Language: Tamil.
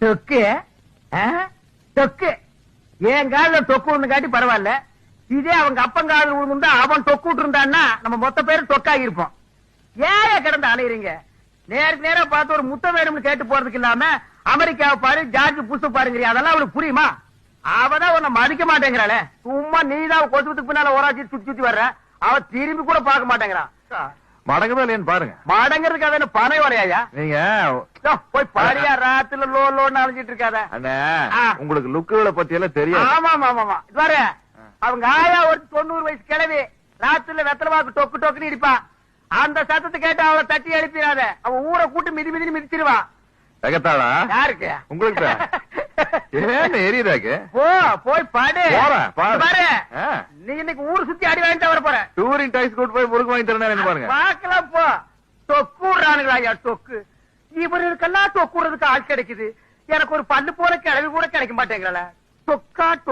தொக்கு தொக்கு என் கால தொக்கு ஒண்ணு காட்டி பரவாயில்ல. இதே அவங்க அப்பங்கால விழுந்தா அவன் தொக்கு விட்டு இருந்தான்னா நம்ம மொத்த பேரும் தொக்காகி இருப்போம். ஏன் கிடந்து அலையறீங்க? நேருக்கு நேரா பார்த்து ஒரு முத்த வேணும்னு கேட்டு போறதுக்கு இல்லாம அமெரிக்காவை பாரு, ஜார்ஜ் புஷ் பாருங்க, அதெல்லாம் அவளுக்கு புரியுமா? அவதான் உன்னை மதிக்க மாட்டேங்கிறாளே. சும்மா நீதான் கொசுத்துக்கு பின்னால ஓராச்சி சுத்தி சுத்தி வர்ற, அவ திரும்பி கூட பார்க்க மாட்டேங்கிறான். மடங்குதா இல்லையான்னு பாருங்க. மடங்கிறதுக்கு அது என்ன பனை வரையா? நீங்க போய் பாரியா, ராத்துல லோ லோன்னு அலைஞ்சிட்டு இருக்காத. அண்ணா, உங்களுக்கு லுக்குகளை பத்தி எல்லாம் தெரியும். ஆமா ஆமா ஆமா. பாரு, அவங்க ஆயா ஒரு 90 வயசு கிழவி ராத்துல வெத்தலவாக்கு டொக்கு டொக்குன்னு இடிப்பா. அந்த சத்தத்தை கேட்டு அவளை தட்டி எழுப்பிடாத. அவன் ஊரை கூட்டு மிதி மிதின்னு மிதிச்சிருவா. தகத்தாளா? யாருக்கு? உங்களுக்கு. ஏன் எரியுதாக்கு? போய் பாடு. பாரு, நீ இன்னைக்கு ஊர் சுத்தி அடி வாங்கிட்டு வர போற. டூரிங் டைஸ் கூட்டு போய் முறுக்கு வாங்கி தரேன் பாருங்க. பாக்கலாம் போ. தொக்கு விடுறானுங்களா ஐயா தொக்கு? இவருக்கெல்லாம் தொக்கு விடுறதுக்கு ஆள் கிடைக்குது. எனக்கு ஒரு பல்லு போல கிளவி கூட கிடைக்க மாட்டேங்கிறல. தொக்கா தொக்கு.